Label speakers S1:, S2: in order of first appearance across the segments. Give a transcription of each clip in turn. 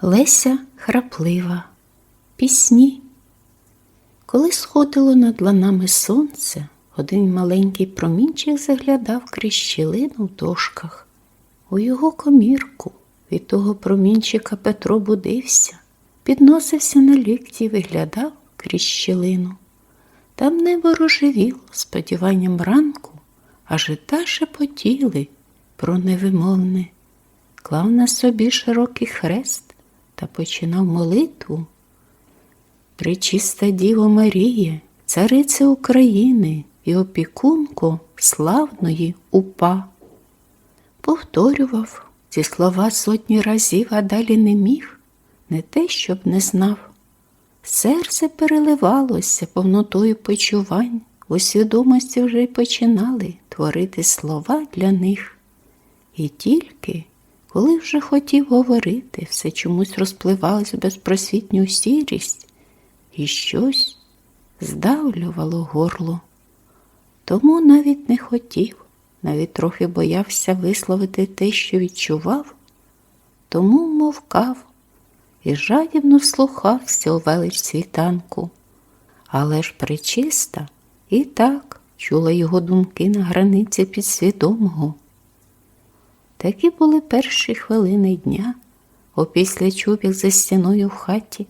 S1: Леся Храплива. Пісні. Коли сходило над ланами сонце, один маленький промінчик заглядав крізь щілину в дошках. У його комірку від того промінчика Петро будився, підносився на лікті й виглядав крізь щілину. Там небо рожевіло сподіванням ранку, а жита шепотіли про невимовне. Клав на собі широкий хрест та починав молитву. Пречиста Діво Маріє, царице України і опікунко славної УПА. Повторював ці слова сотні разів, а далі не міг, не те, щоб не знав. Серце переливалося повнотою почувань, у свідомості вже й починали творити слова для них. І тільки, коли вже хотів говорити, все чомусь розпливалось в безпросвітню сірість, і щось здавлювало горло. Тому навіть не хотів, навіть трохи боявся висловити те, що відчував, тому мовкав і жадібно вслухався у велич світанку. Але ж пречиста і так чула його думки на границі підсвідомого. Такі були перші хвилини дня, опісля чубів за стіною в хаті.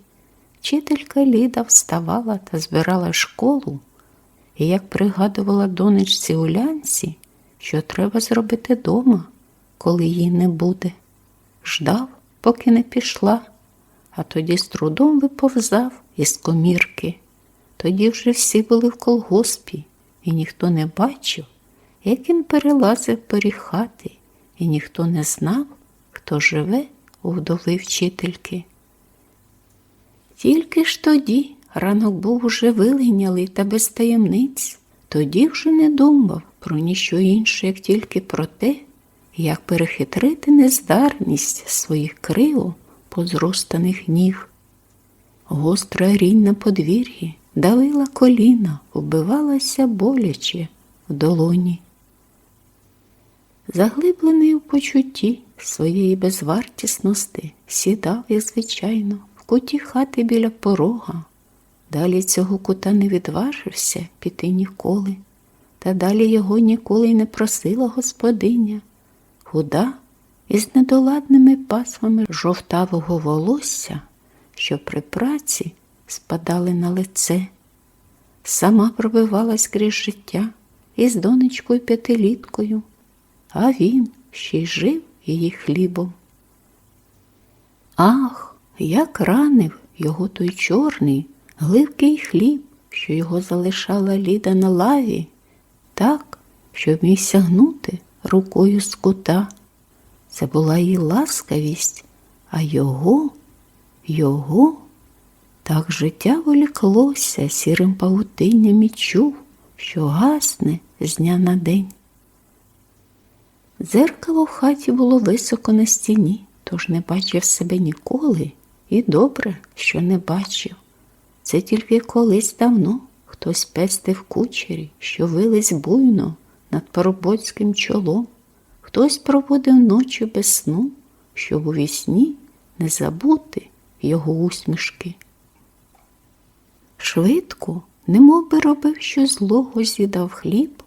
S1: Вчителька Ліда вставала та збирала школу, і як пригадувала донечці Улянці, що треба зробити дома, коли її не буде. Ждав, поки не пішла, а тоді з трудом виповзав із комірки. Тоді вже всі були в колгоспі, і ніхто не бачив, як він перелазив поріг хати, і ніхто не знав, хто живе у вдови вчительки. Тільки ж тоді ранок був уже вилинялий та без таємниць. Тоді вже не думав про ніщо інше, як тільки про те, як перехитрити нездарність своїх криво позростаних ніг. Гостра рінь на подвір'ї давила коліна, вбивалася боляче в долоні. Заглиблений у почутті своєї безвартісності, сідав, як звичайно, в куті хати біля порога. Далі цього кута не відважився піти ніколи, та далі його ніколи й не просила господиня. Худа, із недоладними пасмами жовтавого волосся, що при праці спадали на лице. Сама пробивалась крізь життя із донечкою п'ятиліткою, а він ще й жив її хлібом. Ах, як ранив його той чорний, гливкий хліб, що його залишала Ліда на лаві, так, щоб міг сягнути рукою з кута. Це була її ласкавість, а його, так життя воліклося сірим павутинням і чув, що гасне з дня на день. Дзеркало в хаті було високо на стіні, тож не бачив себе ніколи, і добре, що не бачив. Це тільки колись давно хтось пестив кучері, що вились буйно над парубоцьким чолом. Хтось проводив ночі без сну, щоб у вісні не забути його усмішки. Швидко, немов би робив щось злого, з'їдав хліб,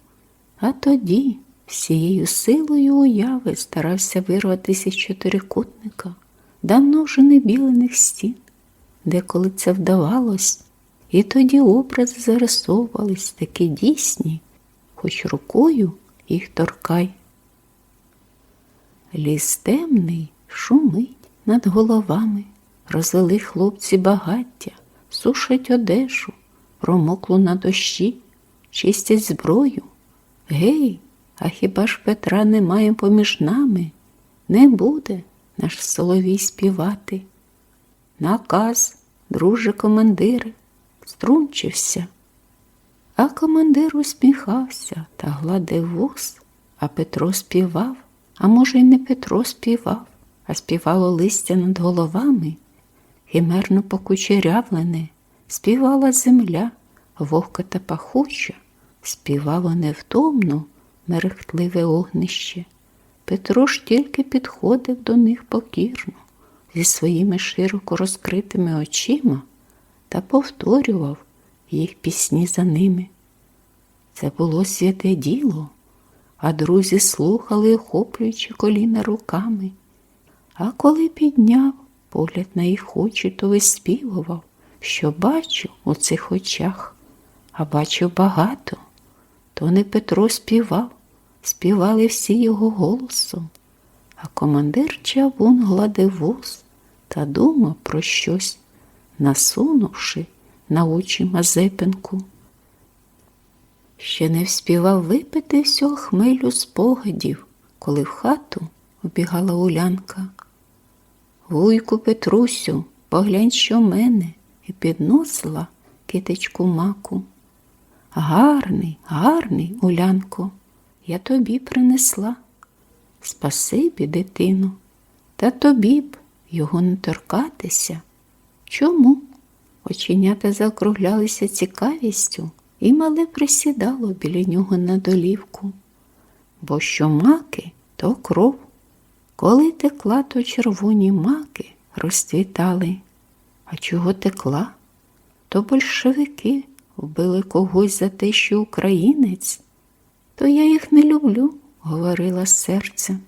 S1: а тоді всією силою уяви старався вирватися з чотирикутника, давно вже не білених стін, деколи це вдавалось, і тоді образи зарисовувались такі дійсні, хоч рукою їх торкай. Ліс темний шумить над головами, розвели хлопці багаття, сушать одежу, промоклу на дощі, чистять зброю. Гей, а хіба ж Петра немає поміж нами? Не буде наш соловій співати. Наказ, друже командире, струнчився. А командир усміхався та гладив вус, а Петро співав. А може, й не Петро співав, а співало листя над головами. Химерно покучерявлене співала земля, вогка та пахуча, співало невтомно мерехтливе огнище. Петро ж тільки підходив до них покірно, зі своїми широко розкритими очима та повторював їх пісні за ними. Це було святе діло, а друзі слухали, охоплюючи коліна руками. А коли підняв погляд на їх очі, то виспівував, що бачу у цих очах, а бачу багато. То не Петро співав, співали всі його голосом, а командир Чавун гладив вуз та думав про щось, насунувши на очі Мазепинку. Ще не вспівав випити всього хмелю спогадів, коли в хату вбігала Улянка. «Вуйку Петрусю, поглянь, що в мене!» і підносила китичку маку. «Гарний, гарний, Улянко, я тобі принесла». «Спасибі, дитино, та тобі б його не торкатися». «Чому?» Оченята закруглялися цікавістю, і мале присідало біля нього на долівку. «Бо що маки, то кров. Коли текла, то червоні маки розцвітали. А чого текла? То большевики вбили когось за те, що українець. То я їх не люблю», – говорила серцем.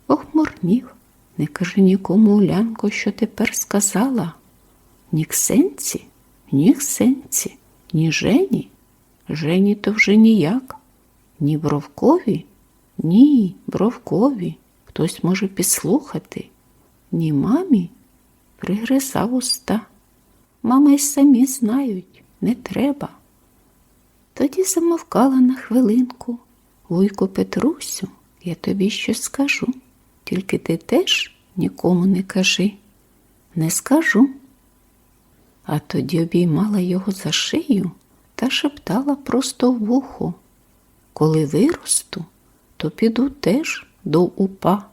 S1: Похмурнів. «Не кажи нікому, Улянко, що тепер сказала. Ні Ксенці, ні Ксенці, ні Жені. Жені то вже ніяк. Ні Бровкові, ні Бровкові. Хтось може підслухати. Ні мамі». Пригризав уста. «Мами й самі знають, не треба». Тоді замовкала на хвилинку. «Вуйку Петрусю, я тобі щось скажу. Тільки ти теж нікому не кажи». «Не скажу». А тоді обіймала його за шию та шептала просто в вухо. «Коли виросту, то піду теж до УПА».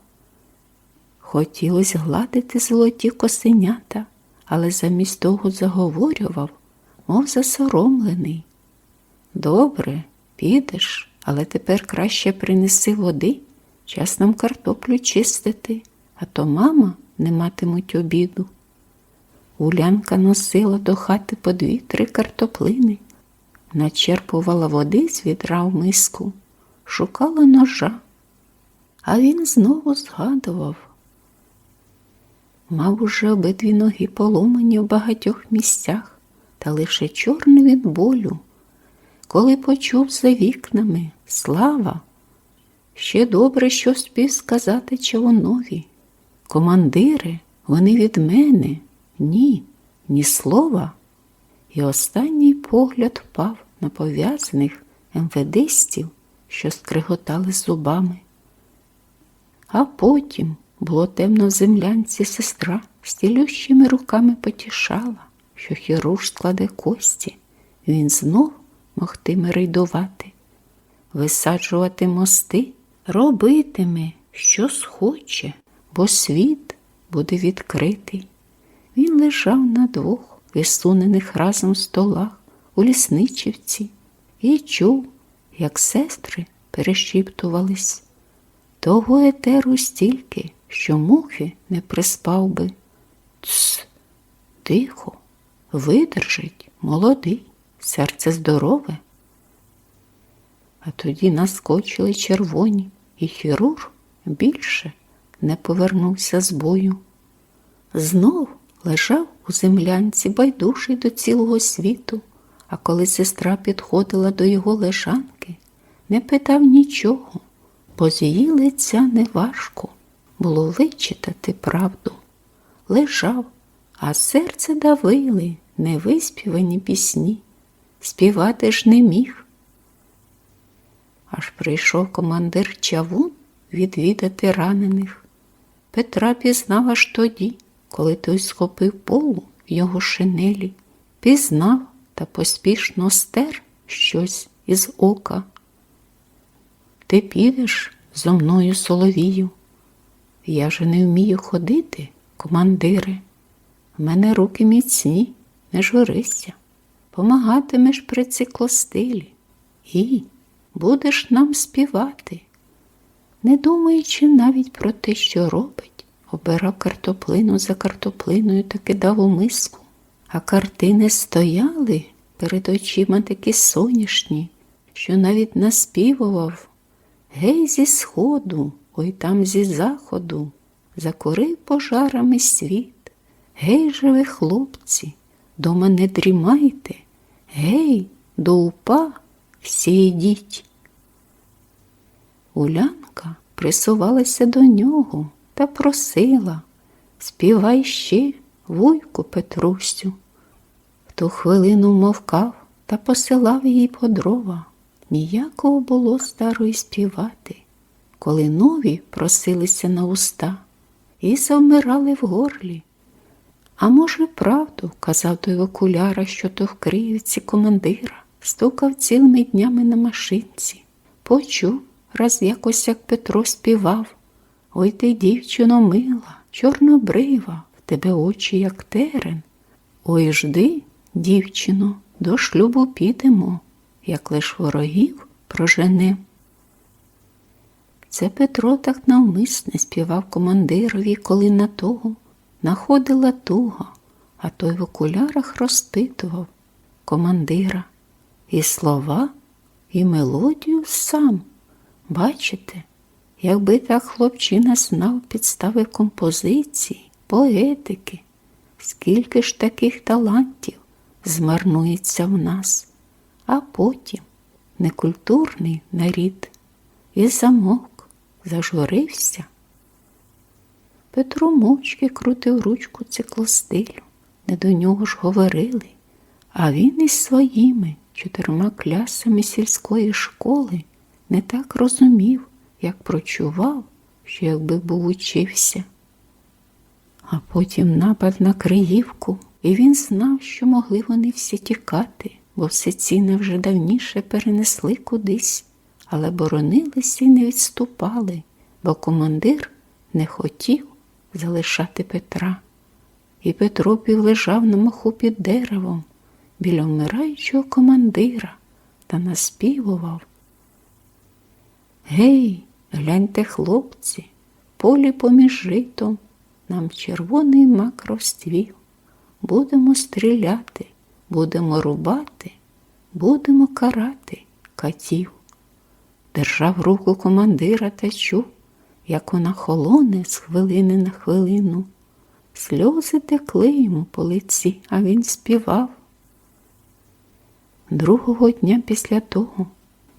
S1: Хотілося гладити золоті косенята, але замість того заговорював, мов засоромлений. «Добре, підеш, але тепер краще принеси води, час нам картоплю чистити, а то мама не матимуть обіду». Улянка носила до хати по 2-3 картоплини, начерпувала води з відра в миску, шукала ножа. А він знову згадував. Мав уже обидві ноги поломані в багатьох місцях, та лише чорний від болю. Коли почув за вікнами «Слава!», ще добре, що спів сказати Чавунові. «Командире, вони від мене, ні, ні слова». І останній погляд впав на пов'язаних МВДстів, що скриготали зубами. А потім було темно в землянці, сестра з цілющими руками потішала, що хірург складе кості, він знов могтиме рейдувати, висаджувати мости, робитиме, що схоче, бо світ буде відкритий. Він лежав на 2 висунених разом столах у Лісничівці і чув, як сестри перешіптувались. Того етеру стільки, що мухи не приспав би. «Тс, тихо, видержить, молодий, серце здорове». А тоді наскочили червоні, і хірург більше не повернувся з бою. Знов лежав у землянці, байдужий до цілого світу, а коли сестра підходила до його лежанки, не питав нічого, бо з її лиця неважко було вичитати правду. Лежав, а серце давили невиспівані пісні, співати ж не міг. Аж прийшов командир Чавун відвідати ранених. Петра пізнав аж тоді, коли той схопив полу в його шинелі, пізнав та поспішно стер щось із ока. «Ти підеш зо мною, Соловію? Я же не вмію ходити, командире. В мене руки міцні, не журися. Помагатимеш при циклостилі і будеш нам співати». Не думаючи навіть про те, що робить, обирав картоплину за картоплиною та кидав у миску, а картини стояли перед очима такі соняшні, що навіть наспівував: «Гей, зі сходу, ой там зі заходу, закурив пожарами світ. Гей же ви, хлопці, дома не дрімайте, гей, до упа всі йдіть». Улянка присувалася до нього та просила: «Співай ще, вуйку Петрусю». В ту хвилину мовкав та посилав її по дрова. Ніякого було старої співати, коли нові просилися на уста і завмирали в горлі. «А може, правду, – казав той в окулярах, що то в Криївці командира, стукав цілими днями на машинці. Почув раз якось, як Петро співав: «Ой ти, дівчино мила, чорнобрива, в тебе очі, як терен. Ой, жди, дівчино, до шлюбу підемо, як лиш ворогів проженем». Це Петро так навмисне співав командирові, коли на того находила туга, а той в окулярах розпитував командира і слова, і мелодію сам. Бачите, якби так хлопчина знав підстави композиції, поетики, скільки ж таких талантів змарнується в нас, а потім некультурний нарід і замовк, зажурився. Петро мовчки крутив ручку циклостилю, не до нього ж говорили, а він із своїми 4 класами сільської школи не так розумів, як прочував, що якби був учився. А потім напад на Криївку, і він знав, що могли вони всі тікати, бо все цінне вже давніше перенесли кудись, але боронилися і не відступали, бо командир не хотів залишати Петра. І Петро півлежав на моху під деревом біля вмираючого командира та наспівував: «Гей, гляньте, хлопці, в полі поміж житом нам червоний мак розцвів. Будемо стріляти, будемо рубати, будемо карати катів». Держав руку командира та чув, як вона холоне з хвилини на хвилину. Сльози текли йому по лиці, а він співав. Другого дня після того,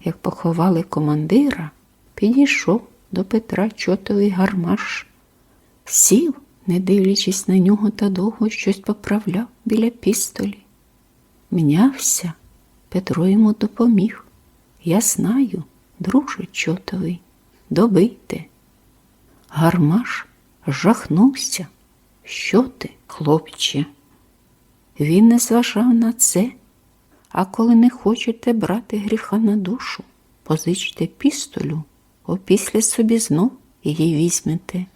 S1: як поховали командира, підійшов до Петра чотовий Гармаш. Сів, не дивлячись на нього, та довго щось поправляв біля пістолі. Мнявся, Петро йому допоміг. «Я знаю, друже чотовий, добийте». Гармаш жахнувся. «Що ти, хлопче?» Він не зважав на це. «А коли не хочете брати гріха на душу, позичте пістолю, опісля собі знов її візьмете».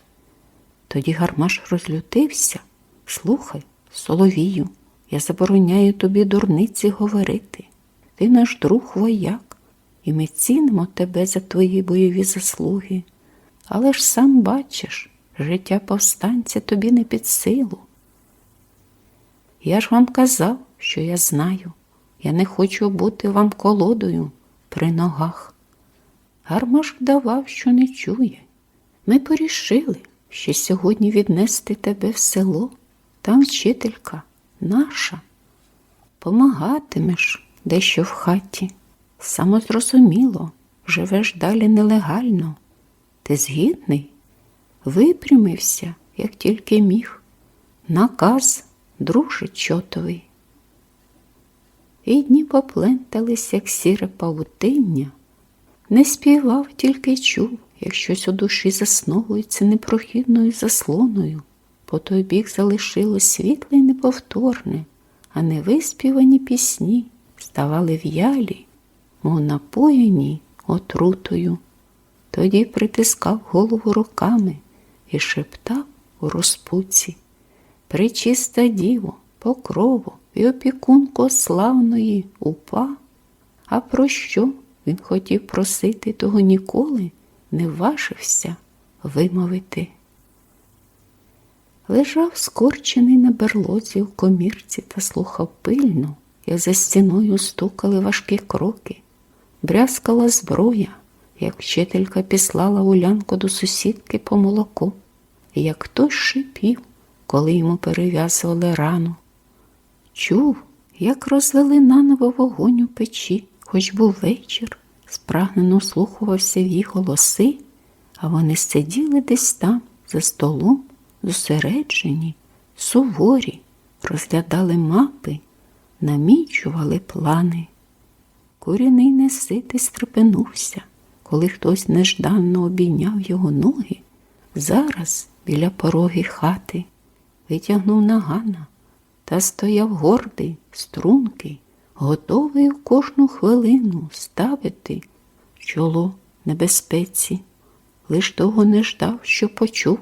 S1: Тоді Гармаш розлютився. «Слухай, соловію, я забороняю тобі дурниці говорити. Ти наш друг вояк, і ми цінимо тебе за твої бойові заслуги. Але ж сам бачиш, життя повстанця тобі не під силу. Я ж вам казав, що я знаю. Я не хочу бути вам колодою при ногах». Гармаш вдавав, що не чує. «Ми порішили, що сьогодні віднести тебе в село. Там вчителька наша. Помагатимеш дещо в хаті. Самозрозуміло, живеш далі нелегально. Ти згідний?» Випрямився, як тільки міг. «Наказ, друже чотовий». І дні поплентались, як сіре павутиння. Не співав, тільки чув, як щось у душі засновується непрохідною заслоною. По той бік залишилось світле й неповторне, а невиспівані пісні ставали в'ялі, мов напоєні отрутою. Тоді притискав голову руками і шептав у розпуці: «Пречиста діво, покрову і опікунко славної УПА». А про що він хотів просити, того ніколи не важився вимовити. Лежав скорчений на берлозі в комірці та слухав пильно, як за стіною стукали важкі кроки. Брязкала зброя, як вчителька післала Улянку до сусідки по молоко, і як хтось шипів, коли йому перев'язували рану. Чув, як розвели наново вогонь у печі, хоч був вечір, спрагнено вслухувався в їх голоси, а вони сиділи десь там, за столом, зосереджені, суворі, розглядали мапи, намічували плани. Куряний неситий стрепенувся, коли хтось нежданно обійняв його ноги. Зараз біля пороги хати витягнув нагана та стояв гордий, стрункий, готовий у кожну хвилину ставити чоло небезпеці. Лиш того не ждав, що почув.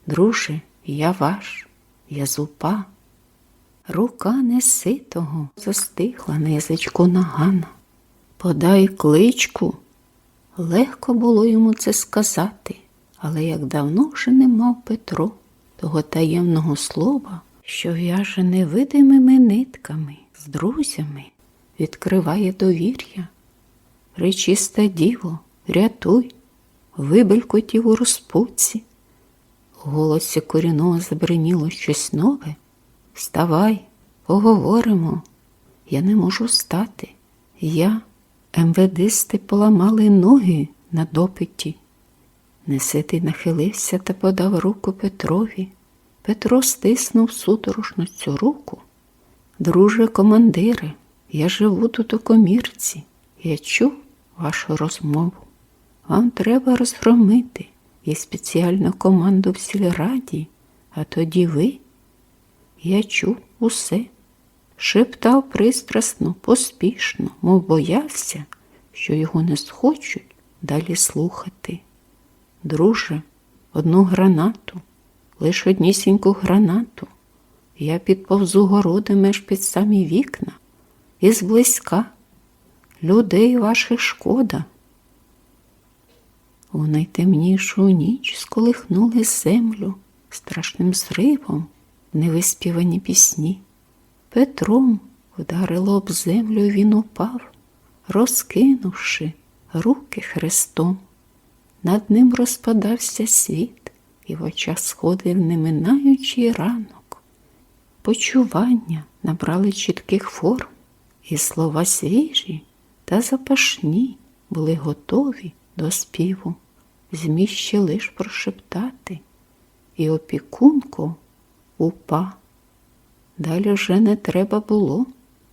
S1: Друже, я ваш, я з УПА. Рука неситого застигла на язичку нагана. Подай кличку. Легко було йому це сказати, але як давно вже не мав Петро того таємного слова, що в'яже невидимими нитками з друзями, відкриває довір'я. Пречиста діво, рятуй, вибелькотів у розпуці. В голосі Куряного забриніло щось нове. Вставай, поговоримо. Я не можу встати. МВДисти поламали ноги на допиті. Неситий нахилився та подав руку Петрові. Петро стиснув судорожно цю руку. Друже командире, я живу тут у комірці. Я чув вашу розмову. Вам треба розгромити. Є спеціальну команду в сільраді, а тоді ви. Я чув усе. Шептав пристрасно, поспішно, мов боявся, що його не схочуть далі слухати. Друже, одну гранату, лиш однісіньку гранату, я підповзу городами аж під самі вікна, і зблизька, людей ваших шкода. У найтемнішу ніч сколихнули землю страшним зривом невиспівані пісні. Петром вдарило об землю, він упав, розкинувши руки хрестом. Над ним розпадався світ, і в очах сходив неминаючий ранок. Почування набрали чітких форм, і слова свіжі та запашні були готові до співу. Зміг ще лиш прошептати, і опікунку УПА. Далі вже не треба було,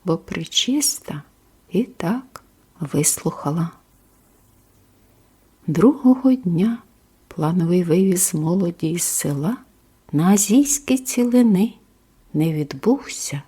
S1: бо пречиста і так вислухала. Другого дня плановий вивіз молоді із села на азійські цілини не відбувся